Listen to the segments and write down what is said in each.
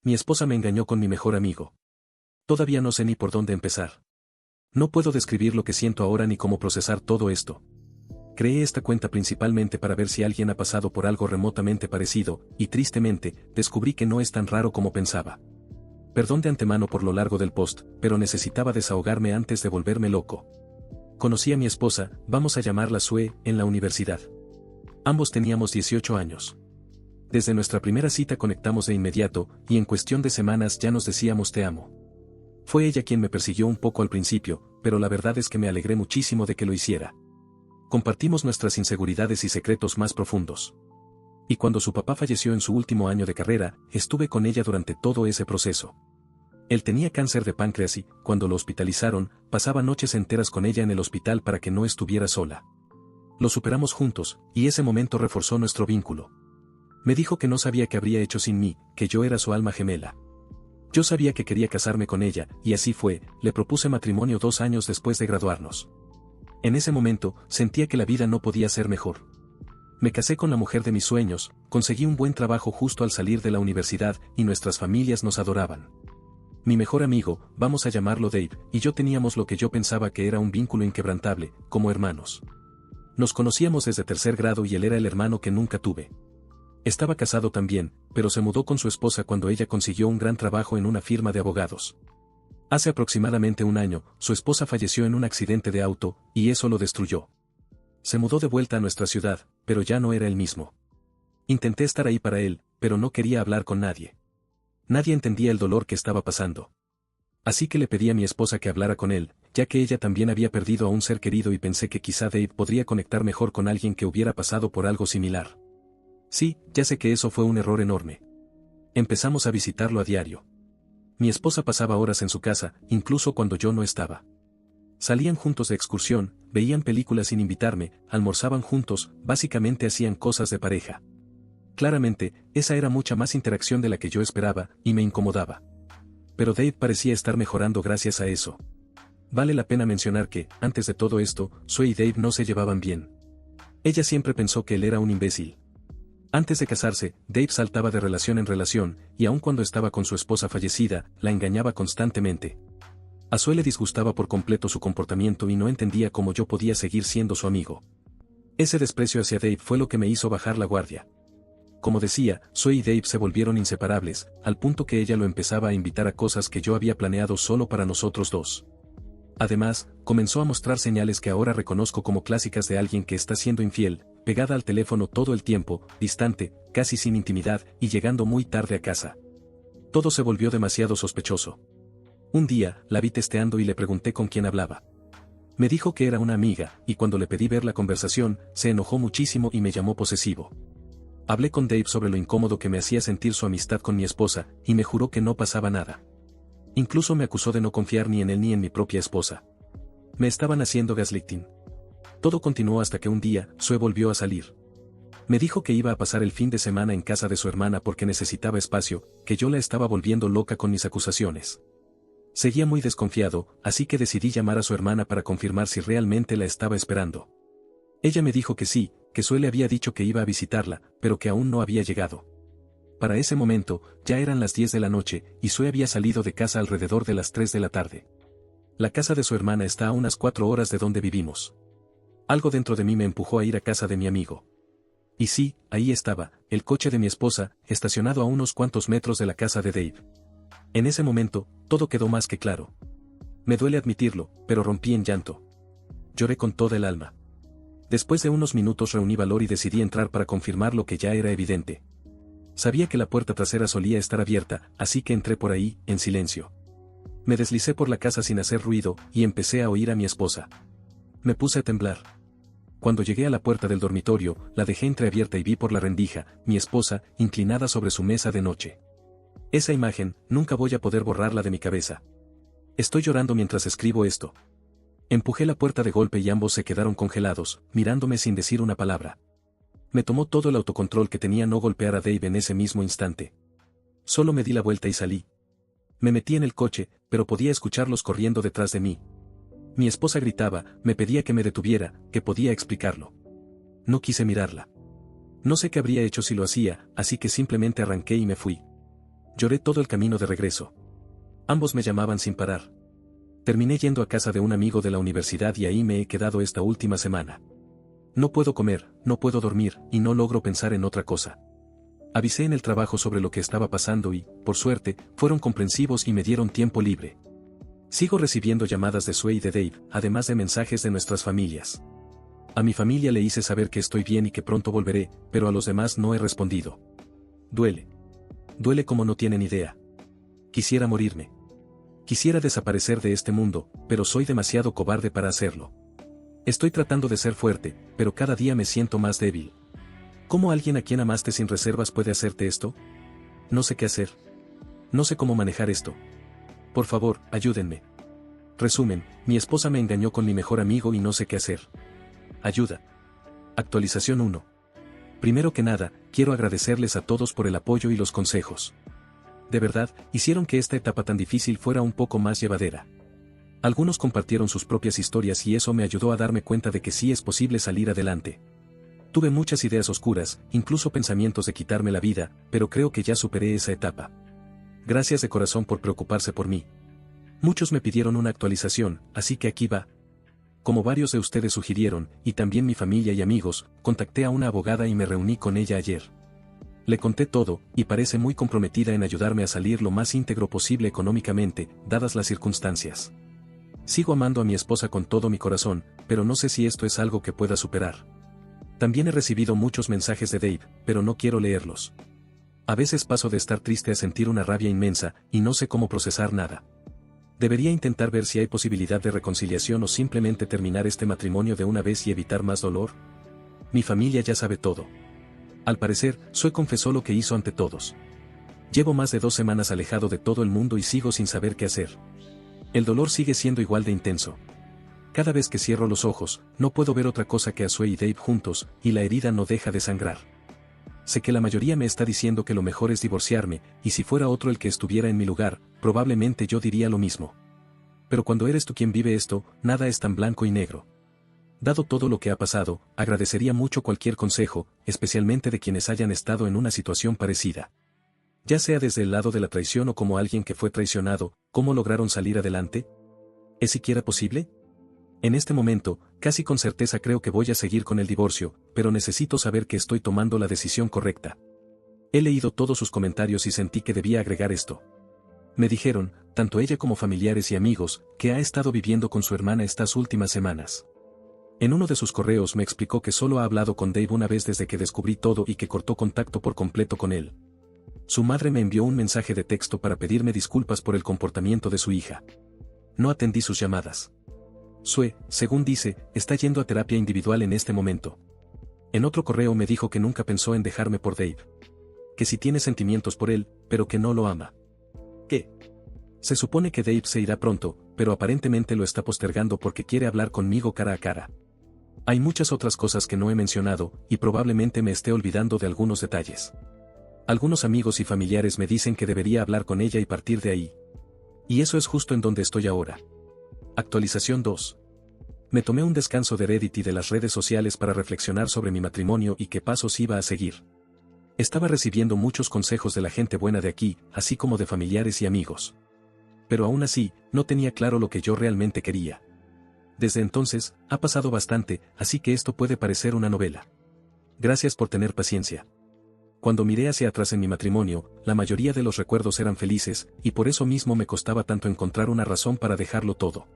Mi esposa me engañó con mi mejor amigo. Todavía no sé ni por dónde empezar. No puedo describir lo que siento ahora ni cómo procesar todo esto. Creé esta cuenta principalmente para ver si alguien ha pasado por algo remotamente parecido, y tristemente, descubrí que no es tan raro como pensaba. Perdón de antemano por lo largo del post, pero necesitaba desahogarme antes de volverme loco. Conocí a mi esposa, vamos a llamarla Sue, en la universidad. Ambos teníamos 18 años. Desde nuestra primera cita conectamos de inmediato, y en cuestión de semanas ya nos decíamos te amo. Fue ella quien me persiguió un poco al principio, pero la verdad es que me alegré muchísimo de que lo hiciera. Compartimos nuestras inseguridades y secretos más profundos. Y cuando su papá falleció en su último año de carrera, estuve con ella durante todo ese proceso. Él tenía cáncer de páncreas y, cuando lo hospitalizaron, pasaba noches enteras con ella en el hospital para que no estuviera sola. Lo superamos juntos, y ese momento reforzó nuestro vínculo. Me dijo que no sabía qué habría hecho sin mí, que yo era su alma gemela. Yo sabía que quería casarme con ella, y así fue, le propuse matrimonio 2 años después de graduarnos. En ese momento, sentía que la vida no podía ser mejor. Me casé con la mujer de mis sueños, conseguí un buen trabajo justo al salir de la universidad, y nuestras familias nos adoraban. Mi mejor amigo, vamos a llamarlo Dave, y yo teníamos lo que yo pensaba que era un vínculo inquebrantable, como hermanos. Nos conocíamos desde 3er grado y él era el hermano que nunca tuve. Estaba casado también, pero se mudó con su esposa cuando ella consiguió un gran trabajo en una firma de abogados. Hace aproximadamente 1 año, su esposa falleció en un accidente de auto, y eso lo destruyó. Se mudó de vuelta a nuestra ciudad, pero ya no era el mismo. Intenté estar ahí para él, pero no quería hablar con nadie. Nadie entendía el dolor que estaba pasando. Así que le pedí a mi esposa que hablara con él, ya que ella también había perdido a un ser querido y pensé que quizá Dave podría conectar mejor con alguien que hubiera pasado por algo similar. Sí, ya sé que eso fue un error enorme. Empezamos a visitarlo a diario. Mi esposa pasaba horas en su casa, incluso cuando yo no estaba. Salían juntos de excursión, veían películas sin invitarme, almorzaban juntos, básicamente hacían cosas de pareja. Claramente, esa era mucha más interacción de la que yo esperaba, y me incomodaba. Pero Dave parecía estar mejorando gracias a eso. Vale la pena mencionar que, antes de todo esto, Sue y Dave no se llevaban bien. Ella siempre pensó que él era un imbécil. Antes de casarse, Dave saltaba de relación en relación, y aun cuando estaba con su esposa fallecida, la engañaba constantemente. A Sue le disgustaba por completo su comportamiento y no entendía cómo yo podía seguir siendo su amigo. Ese desprecio hacia Dave fue lo que me hizo bajar la guardia. Como decía, Sue y Dave se volvieron inseparables, al punto que ella lo empezaba a invitar a cosas que yo había planeado solo para nosotros dos. Además, comenzó a mostrar señales que ahora reconozco como clásicas de alguien que está siendo infiel, pegada al teléfono todo el tiempo, distante, casi sin intimidad, y llegando muy tarde a casa. Todo se volvió demasiado sospechoso. Un día, la vi testeando y le pregunté con quién hablaba. Me dijo que era una amiga, y cuando le pedí ver la conversación, se enojó muchísimo y me llamó posesivo. Hablé con Dave sobre lo incómodo que me hacía sentir su amistad con mi esposa, y me juró que no pasaba nada. Incluso me acusó de no confiar ni en él ni en mi propia esposa. Me estaban haciendo gaslighting. Todo continuó hasta que un día, Sue volvió a salir. Me dijo que iba a pasar el fin de semana en casa de su hermana porque necesitaba espacio, que yo la estaba volviendo loca con mis acusaciones. Seguía muy desconfiado, así que decidí llamar a su hermana para confirmar si realmente la estaba esperando. Ella me dijo que sí, que Sue le había dicho que iba a visitarla, pero que aún no había llegado. Para ese momento, ya eran las 10 de la noche, y Sue había salido de casa alrededor de las 3 de la tarde. La casa de su hermana está a unas 4 horas de donde vivimos. Algo dentro de mí me empujó a ir a casa de mi amigo. Y sí, ahí estaba, el coche de mi esposa, estacionado a unos cuantos metros de la casa de Dave. En ese momento, todo quedó más que claro. Me duele admitirlo, pero rompí en llanto. Lloré con toda el alma. Después de unos minutos reuní valor y decidí entrar para confirmar lo que ya era evidente. Sabía que la puerta trasera solía estar abierta, así que entré por ahí, en silencio. Me deslicé por la casa sin hacer ruido, y empecé a oír a mi esposa. Me puse a temblar. Cuando llegué a la puerta del dormitorio, la dejé entreabierta y vi por la rendija, mi esposa, inclinada sobre su mesa de noche. Esa imagen, nunca voy a poder borrarla de mi cabeza. Estoy llorando mientras escribo esto. Empujé la puerta de golpe y ambos se quedaron congelados, mirándome sin decir una palabra. Me tomó todo el autocontrol que tenía no golpear a Dave en ese mismo instante. Solo me di la vuelta y salí. Me metí en el coche, pero podía escucharlos corriendo detrás de mí. Mi esposa gritaba, me pedía que me detuviera, que podía explicarlo. No quise mirarla. No sé qué habría hecho si lo hacía, así que simplemente arranqué y me fui. Lloré todo el camino de regreso. Ambos me llamaban sin parar. Terminé yendo a casa de un amigo de la universidad y ahí me he quedado esta última semana. No puedo comer, no puedo dormir, y no logro pensar en otra cosa. Avisé en el trabajo sobre lo que estaba pasando y, por suerte, fueron comprensivos y me dieron tiempo libre. Sigo recibiendo llamadas de Sue y de Dave, además de mensajes de nuestras familias. A mi familia le hice saber que estoy bien y que pronto volveré, pero a los demás no he respondido. Duele. Duele como no tienen idea. Quisiera morirme. Quisiera desaparecer de este mundo, pero soy demasiado cobarde para hacerlo. Estoy tratando de ser fuerte, pero cada día me siento más débil. ¿Cómo alguien a quien amaste sin reservas puede hacerte esto? No sé qué hacer. No sé cómo manejar esto. Por favor, ayúdenme. Resumen, mi esposa me engañó con mi mejor amigo y no sé qué hacer. Ayuda. Actualización 1. Primero que nada, quiero agradecerles a todos por el apoyo y los consejos. De verdad, hicieron que esta etapa tan difícil fuera un poco más llevadera. Algunos compartieron sus propias historias y eso me ayudó a darme cuenta de que sí es posible salir adelante. Tuve muchas ideas oscuras, incluso pensamientos de quitarme la vida, pero creo que ya superé esa etapa. Gracias de corazón por preocuparse por mí. Muchos me pidieron una actualización, así que aquí va. Como varios de ustedes sugirieron, y también mi familia y amigos, contacté a una abogada y me reuní con ella ayer. Le conté todo, y parece muy comprometida en ayudarme a salir lo más íntegro posible económicamente, dadas las circunstancias. Sigo amando a mi esposa con todo mi corazón, pero no sé si esto es algo que pueda superar. También he recibido muchos mensajes de Dave, pero no quiero leerlos. A veces paso de estar triste a sentir una rabia inmensa, y no sé cómo procesar nada. Debería intentar ver si hay posibilidad de reconciliación o simplemente terminar este matrimonio de una vez y evitar más dolor. Mi familia ya sabe todo. Al parecer, Sue confesó lo que hizo ante todos. Llevo más de 2 semanas alejado de todo el mundo y sigo sin saber qué hacer. El dolor sigue siendo igual de intenso. Cada vez que cierro los ojos, no puedo ver otra cosa que a Sue y Dave juntos, y la herida no deja de sangrar. Sé que la mayoría me está diciendo que lo mejor es divorciarme, y si fuera otro el que estuviera en mi lugar, probablemente yo diría lo mismo. Pero cuando eres tú quien vive esto, nada es tan blanco y negro. Dado todo lo que ha pasado, agradecería mucho cualquier consejo, especialmente de quienes hayan estado en una situación parecida. Ya sea desde el lado de la traición o como alguien que fue traicionado, ¿cómo lograron salir adelante? ¿Es siquiera posible? En este momento, casi con certeza creo que voy a seguir con el divorcio, pero necesito saber que estoy tomando la decisión correcta. He leído todos sus comentarios y sentí que debía agregar esto. Me dijeron, tanto ella como familiares y amigos, que ha estado viviendo con su hermana estas últimas semanas. En uno de sus correos me explicó que solo ha hablado con Dave una vez desde que descubrí todo y que cortó contacto por completo con él. Su madre me envió un mensaje de texto para pedirme disculpas por el comportamiento de su hija. No atendí sus llamadas. Sue, según dice, está yendo a terapia individual en este momento. En otro correo me dijo que nunca pensó en dejarme por Dave. Que sí tiene sentimientos por él, pero que no lo ama. ¿Qué? Se supone que Dave se irá pronto, pero aparentemente lo está postergando porque quiere hablar conmigo cara a cara. Hay muchas otras cosas que no he mencionado, y probablemente me esté olvidando de algunos detalles. Algunos amigos y familiares me dicen que debería hablar con ella y partir de ahí. Y eso es justo en donde estoy ahora. Actualización 2. Me tomé un descanso de Reddit y de las redes sociales para reflexionar sobre mi matrimonio y qué pasos iba a seguir. Estaba recibiendo muchos consejos de la gente buena de aquí, así como de familiares y amigos. Pero aún así, no tenía claro lo que yo realmente quería. Desde entonces, ha pasado bastante, así que esto puede parecer una novela. Gracias por tener paciencia. Cuando miré hacia atrás en mi matrimonio, la mayoría de los recuerdos eran felices, y por eso mismo me costaba tanto encontrar una razón para dejarlo todo.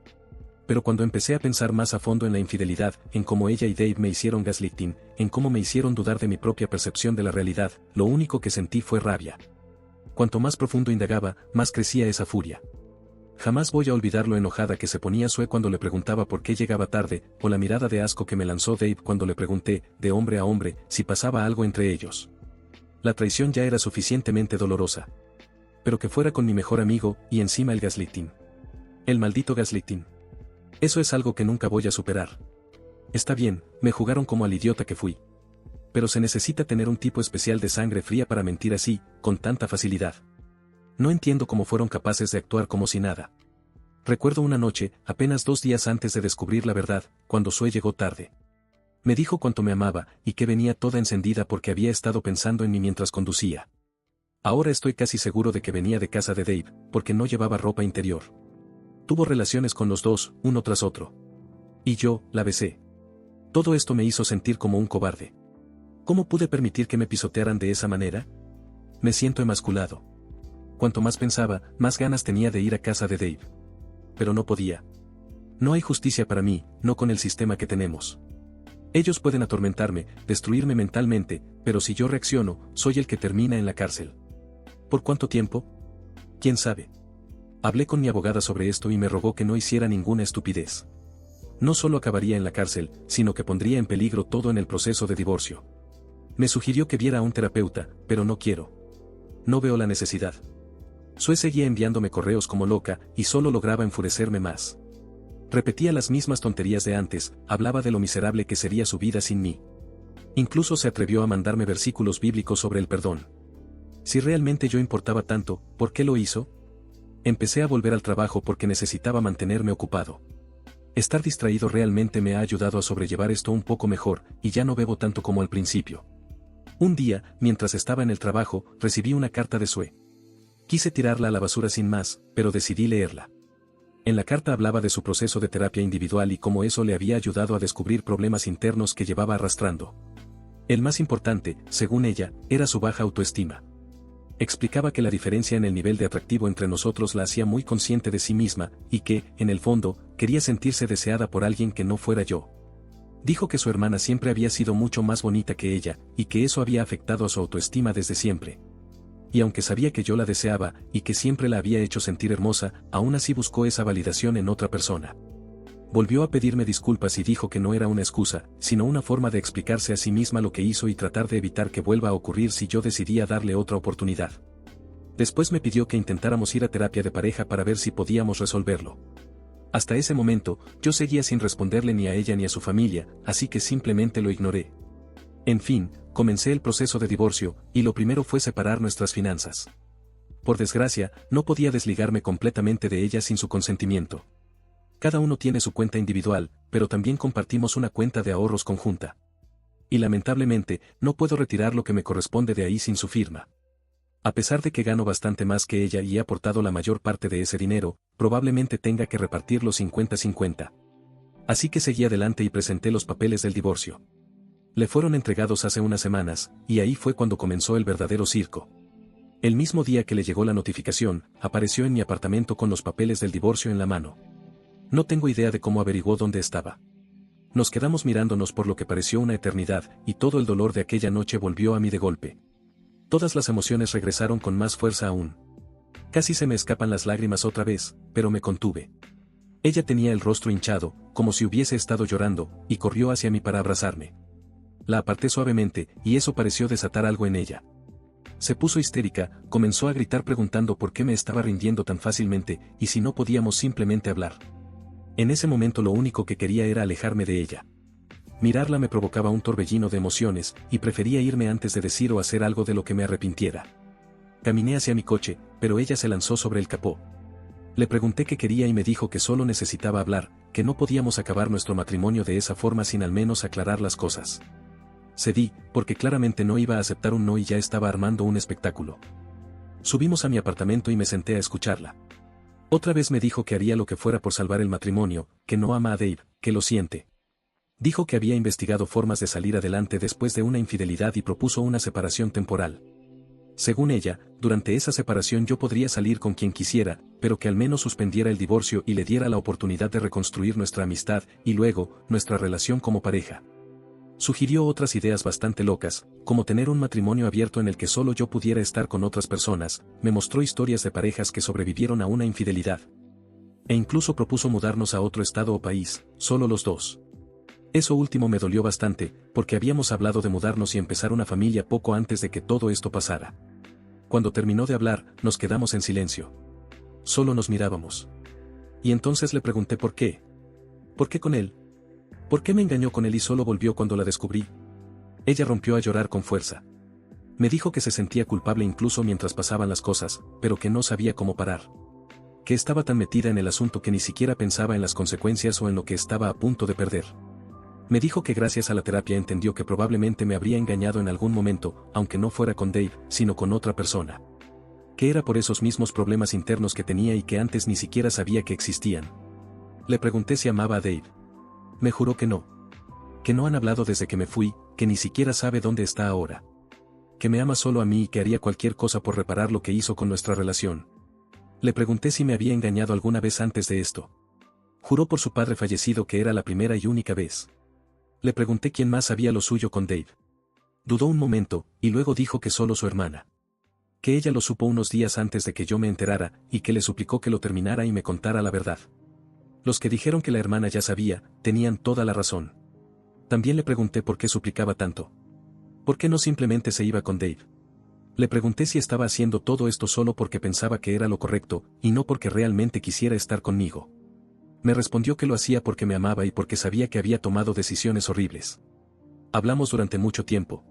Pero cuando empecé a pensar más a fondo en la infidelidad, en cómo ella y Dave me hicieron gaslighting, en cómo me hicieron dudar de mi propia percepción de la realidad, lo único que sentí fue rabia. Cuanto más profundo indagaba, más crecía esa furia. Jamás voy a olvidar lo enojada que se ponía Sue cuando le preguntaba por qué llegaba tarde, o la mirada de asco que me lanzó Dave cuando le pregunté, de hombre a hombre, si pasaba algo entre ellos. La traición ya era suficientemente dolorosa. Pero que fuera con mi mejor amigo, y encima el gaslighting. El maldito gaslighting. Eso es algo que nunca voy a superar. Está bien, me jugaron como al idiota que fui. Pero se necesita tener un tipo especial de sangre fría para mentir así, con tanta facilidad. No entiendo cómo fueron capaces de actuar como si nada. Recuerdo una noche, apenas 2 días antes de descubrir la verdad, cuando Sue llegó tarde. Me dijo cuánto me amaba, y que venía toda encendida porque había estado pensando en mí mientras conducía. Ahora estoy casi seguro de que venía de casa de Dave, porque no llevaba ropa interior. Tuvo relaciones con los dos, uno tras otro. Y yo, la besé. Todo esto me hizo sentir como un cobarde. ¿Cómo pude permitir que me pisotearan de esa manera? Me siento emasculado. Cuanto más pensaba, más ganas tenía de ir a casa de Dave. Pero no podía. No hay justicia para mí, no con el sistema que tenemos. Ellos pueden atormentarme, destruirme mentalmente, pero si yo reacciono, soy el que termina en la cárcel. ¿Por cuánto tiempo? ¿Quién sabe? Hablé con mi abogada sobre esto y me rogó que no hiciera ninguna estupidez. No solo acabaría en la cárcel, sino que pondría en peligro todo en el proceso de divorcio. Me sugirió que viera a un terapeuta, pero no quiero. No veo la necesidad. Sue seguía enviándome correos como loca, y solo lograba enfurecerme más. Repetía las mismas tonterías de antes, hablaba de lo miserable que sería su vida sin mí. Incluso se atrevió a mandarme versículos bíblicos sobre el perdón. Si realmente yo importaba tanto, ¿por qué lo hizo? Empecé a volver al trabajo porque necesitaba mantenerme ocupado. Estar distraído realmente me ha ayudado a sobrellevar esto un poco mejor, y ya no bebo tanto como al principio. Un día, mientras estaba en el trabajo, recibí una carta de Sue. Quise tirarla a la basura sin más, pero decidí leerla. En la carta hablaba de su proceso de terapia individual y cómo eso le había ayudado a descubrir problemas internos que llevaba arrastrando. El más importante, según ella, era su baja autoestima. Explicaba que la diferencia en el nivel de atractivo entre nosotros la hacía muy consciente de sí misma, y que, en el fondo, quería sentirse deseada por alguien que no fuera yo. Dijo que su hermana siempre había sido mucho más bonita que ella, y que eso había afectado a su autoestima desde siempre. Y aunque sabía que yo la deseaba, y que siempre la había hecho sentir hermosa, aún así buscó esa validación en otra persona. Volvió a pedirme disculpas y dijo que no era una excusa, sino una forma de explicarse a sí misma lo que hizo y tratar de evitar que vuelva a ocurrir si yo decidía darle otra oportunidad. Después me pidió que intentáramos ir a terapia de pareja para ver si podíamos resolverlo. Hasta ese momento, yo seguía sin responderle ni a ella ni a su familia, así que simplemente lo ignoré. En fin, comencé el proceso de divorcio, y lo primero fue separar nuestras finanzas. Por desgracia, no podía desligarme completamente de ella sin su consentimiento. Cada uno tiene su cuenta individual, pero también compartimos una cuenta de ahorros conjunta. Y lamentablemente, no puedo retirar lo que me corresponde de ahí sin su firma. A pesar de que gano bastante más que ella y he aportado la mayor parte de ese dinero, probablemente tenga que repartirlo 50-50. Así que seguí adelante y presenté los papeles del divorcio. Le fueron entregados hace unas semanas, y ahí fue cuando comenzó el verdadero circo. El mismo día que le llegó la notificación, apareció en mi apartamento con los papeles del divorcio en la mano. No tengo idea de cómo averiguó dónde estaba. Nos quedamos mirándonos por lo que pareció una eternidad, y todo el dolor de aquella noche volvió a mí de golpe. Todas las emociones regresaron con más fuerza aún. Casi se me escapan las lágrimas otra vez, pero me contuve. Ella tenía el rostro hinchado, como si hubiese estado llorando, y corrió hacia mí para abrazarme. La aparté suavemente, y eso pareció desatar algo en ella. Se puso histérica, comenzó a gritar preguntando por qué me estaba rindiendo tan fácilmente, y si no podíamos simplemente hablar. En ese momento lo único que quería era alejarme de ella. Mirarla me provocaba un torbellino de emociones, y prefería irme antes de decir o hacer algo de lo que me arrepintiera. Caminé hacia mi coche, pero ella se lanzó sobre el capó. Le pregunté qué quería y me dijo que solo necesitaba hablar, que no podíamos acabar nuestro matrimonio de esa forma sin al menos aclarar las cosas. Cedí, porque claramente no iba a aceptar un no y ya estaba armando un espectáculo. Subimos a mi apartamento y me senté a escucharla. Otra vez me dijo que haría lo que fuera por salvar el matrimonio, que no ama a Dave, que lo siente. Dijo que había investigado formas de salir adelante después de una infidelidad y propuso una separación temporal. Según ella, durante esa separación yo podría salir con quien quisiera, pero que al menos suspendiera el divorcio y le diera la oportunidad de reconstruir nuestra amistad y luego, nuestra relación como pareja. Sugirió otras ideas bastante locas, como tener un matrimonio abierto en el que solo yo pudiera estar con otras personas, me mostró historias de parejas que sobrevivieron a una infidelidad. E incluso propuso mudarnos a otro estado o país, solo los dos. Eso último me dolió bastante, porque habíamos hablado de mudarnos y empezar una familia poco antes de que todo esto pasara. Cuando terminó de hablar, nos quedamos en silencio. Solo nos mirábamos. Y entonces le pregunté por qué. ¿Por qué con él? ¿Por qué me engañó con él y solo volvió cuando la descubrí? Ella rompió a llorar con fuerza. Me dijo que se sentía culpable incluso mientras pasaban las cosas, pero que no sabía cómo parar. Que estaba tan metida en el asunto que ni siquiera pensaba en las consecuencias o en lo que estaba a punto de perder. Me dijo que gracias a la terapia entendió que probablemente me habría engañado en algún momento, aunque no fuera con Dave, sino con otra persona. Que era por esos mismos problemas internos que tenía y que antes ni siquiera sabía que existían. Le pregunté si amaba a Dave. Me juró que no. Que no han hablado desde que me fui, que ni siquiera sabe dónde está ahora. Que me ama solo a mí y que haría cualquier cosa por reparar lo que hizo con nuestra relación. Le pregunté si me había engañado alguna vez antes de esto. Juró por su padre fallecido que era la primera y única vez. Le pregunté quién más sabía lo suyo con Dave. Dudó un momento, y luego dijo que solo su hermana. Que ella lo supo unos días antes de que yo me enterara, y que le suplicó que lo terminara y me contara la verdad. Los que dijeron que la hermana ya sabía, tenían toda la razón. También le pregunté por qué suplicaba tanto. ¿Por qué no simplemente se iba con Dave? Le pregunté si estaba haciendo todo esto solo porque pensaba que era lo correcto, y no porque realmente quisiera estar conmigo. Me respondió que lo hacía porque me amaba y porque sabía que había tomado decisiones horribles. Hablamos durante mucho tiempo.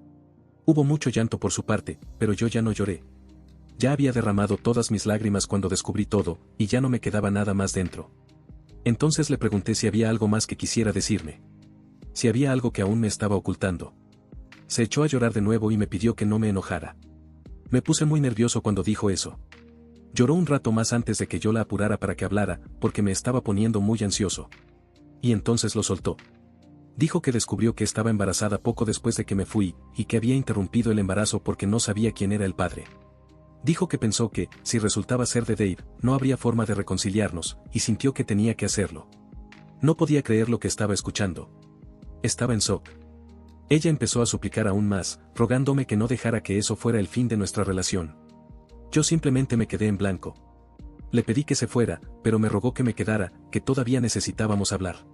Hubo mucho llanto por su parte, pero yo ya no lloré. Ya había derramado todas mis lágrimas cuando descubrí todo, y ya no me quedaba nada más dentro. Entonces le pregunté si había algo más que quisiera decirme. Si había algo que aún me estaba ocultando. Se echó a llorar de nuevo y me pidió que no me enojara. Me puse muy nervioso cuando dijo eso. Lloró un rato más antes de que yo la apurara para que hablara, porque me estaba poniendo muy ansioso. Y entonces lo soltó. Dijo que descubrió que estaba embarazada poco después de que me fui, y que había interrumpido el embarazo porque no sabía quién era el padre. Dijo que pensó que, si resultaba ser de Dave, no habría forma de reconciliarnos, y sintió que tenía que hacerlo. No podía creer lo que estaba escuchando. Estaba en shock. Ella empezó a suplicar aún más, rogándome que no dejara que eso fuera el fin de nuestra relación. Yo simplemente me quedé en blanco. Le pedí que se fuera, pero me rogó que me quedara, que todavía necesitábamos hablar.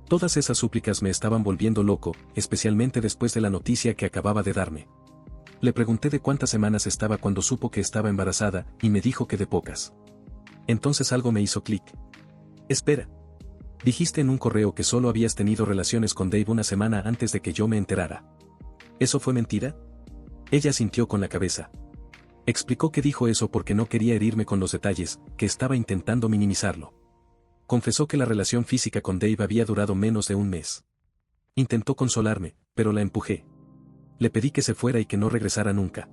Todas esas súplicas me estaban volviendo loco, especialmente después de la noticia que acababa de darme. Le pregunté de cuántas semanas estaba cuando supo que estaba embarazada, y me dijo que de pocas. Entonces algo me hizo clic. Espera. Dijiste en un correo que solo habías tenido relaciones con Dave una semana antes de que yo me enterara. ¿Eso fue mentira? Ella asintió con la cabeza. Explicó que dijo eso porque no quería herirme con los detalles, que estaba intentando minimizarlo. Confesó que la relación física con Dave había durado menos de un mes. Intentó consolarme, pero la empujé. Le pedí que se fuera y que no regresara nunca.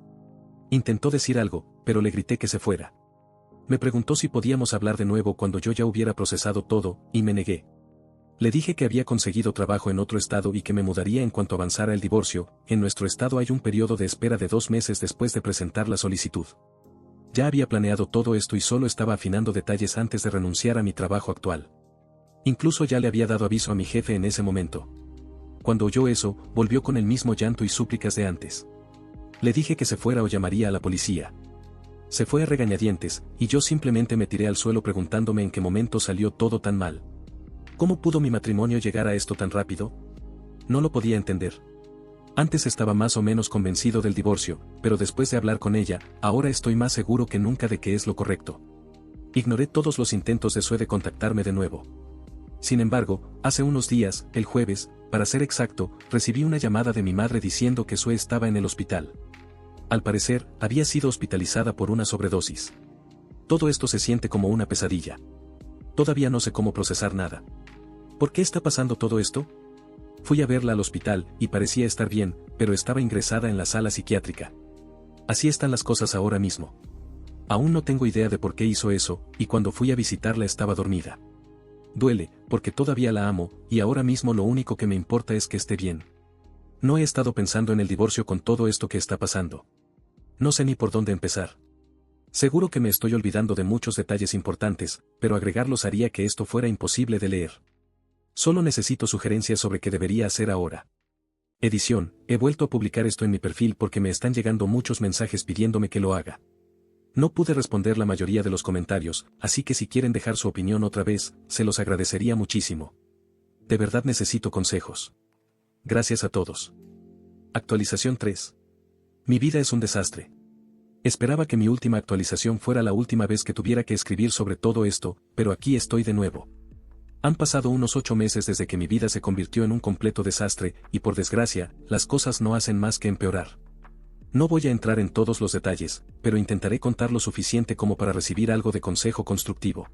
Intentó decir algo, pero le grité que se fuera. Me preguntó si podíamos hablar de nuevo cuando yo ya hubiera procesado todo, y me negué. Le dije que había conseguido trabajo en otro estado y que me mudaría en cuanto avanzara el divorcio. En nuestro estado hay un periodo de espera de 2 meses después de presentar la solicitud. Ya había planeado todo esto y solo estaba afinando detalles antes de renunciar a mi trabajo actual. Incluso ya le había dado aviso a mi jefe en ese momento. Cuando oyó eso, volvió con el mismo llanto y súplicas de antes. Le dije que se fuera o llamaría a la policía. Se fue a regañadientes, y yo simplemente me tiré al suelo preguntándome en qué momento salió todo tan mal. ¿Cómo pudo mi matrimonio llegar a esto tan rápido? No lo podía entender. Antes estaba más o menos convencido del divorcio, pero después de hablar con ella, ahora estoy más seguro que nunca de que es lo correcto. Ignoré todos los intentos de Sue de contactarme de nuevo. Sin embargo, hace unos días, el jueves, para ser exacto, recibí una llamada de mi madre diciendo que Sue estaba en el hospital. Al parecer, había sido hospitalizada por una sobredosis. Todo esto se siente como una pesadilla. Todavía no sé cómo procesar nada. ¿Por qué está pasando todo esto? Fui a verla al hospital, y parecía estar bien, pero estaba ingresada en la sala psiquiátrica. Así están las cosas ahora mismo. Aún no tengo idea de por qué hizo eso, y cuando fui a visitarla estaba dormida. Duele, porque todavía la amo, y ahora mismo lo único que me importa es que esté bien. No he estado pensando en el divorcio con todo esto que está pasando. No sé ni por dónde empezar. Seguro que me estoy olvidando de muchos detalles importantes, pero agregarlos haría que esto fuera imposible de leer. Solo necesito sugerencias sobre qué debería hacer ahora. Edición, he vuelto a publicar esto en mi perfil porque me están llegando muchos mensajes pidiéndome que lo haga. No pude responder la mayoría de los comentarios, así que si quieren dejar su opinión otra vez, se los agradecería muchísimo. De verdad necesito consejos. Gracias a todos. Actualización 3. Mi vida es un desastre. Esperaba que mi última actualización fuera la última vez que tuviera que escribir sobre todo esto, pero aquí estoy de nuevo. Han pasado unos 8 meses desde que mi vida se convirtió en un completo desastre, y por desgracia, las cosas no hacen más que empeorar. No voy a entrar en todos los detalles, pero intentaré contar lo suficiente como para recibir algo de consejo constructivo.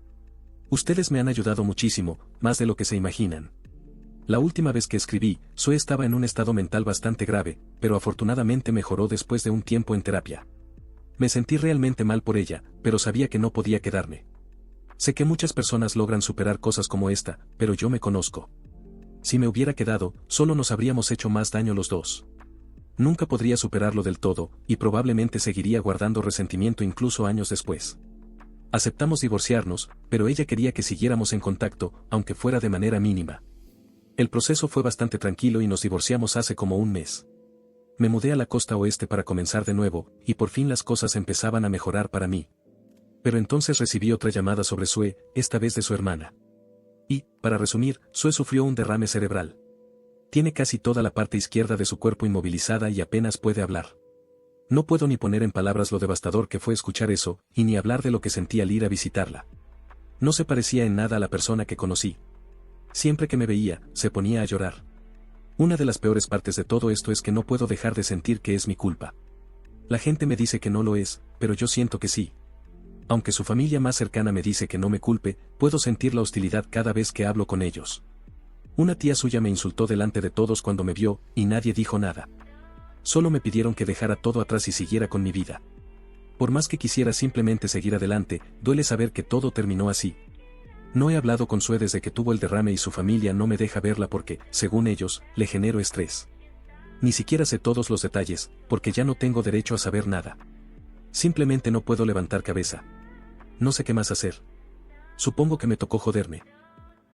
Ustedes me han ayudado muchísimo, más de lo que se imaginan. La última vez que escribí, Sue estaba en un estado mental bastante grave, pero afortunadamente mejoró después de un tiempo en terapia. Me sentí realmente mal por ella, pero sabía que no podía quedarme. Sé que muchas personas logran superar cosas como esta, pero yo me conozco. Si me hubiera quedado, solo nos habríamos hecho más daño los dos. Nunca podría superarlo del todo, y probablemente seguiría guardando resentimiento incluso años después. Aceptamos divorciarnos, pero ella quería que siguiéramos en contacto, aunque fuera de manera mínima. El proceso fue bastante tranquilo y nos divorciamos hace como un mes. Me mudé a la costa oeste para comenzar de nuevo, y por fin las cosas empezaban a mejorar para mí. Pero entonces recibí otra llamada sobre Sue, esta vez de su hermana. Y, para resumir, Sue sufrió un derrame cerebral. Tiene casi toda la parte izquierda de su cuerpo inmovilizada y apenas puede hablar. No puedo ni poner en palabras lo devastador que fue escuchar eso, y ni hablar de lo que sentí al ir a visitarla. No se parecía en nada a la persona que conocí. Siempre que me veía, se ponía a llorar. Una de las peores partes de todo esto es que no puedo dejar de sentir que es mi culpa. La gente me dice que no lo es, pero yo siento que sí. Aunque su familia más cercana me dice que no me culpe, puedo sentir la hostilidad cada vez que hablo con ellos. Una tía suya me insultó delante de todos cuando me vio, y nadie dijo nada. Solo me pidieron que dejara todo atrás y siguiera con mi vida. Por más que quisiera simplemente seguir adelante, duele saber que todo terminó así. No he hablado con Sue desde que tuvo el derrame y su familia no me deja verla porque, según ellos, le genero estrés. Ni siquiera sé todos los detalles, porque ya no tengo derecho a saber nada. Simplemente no puedo levantar cabeza. No sé qué más hacer. Supongo que me tocó joderme.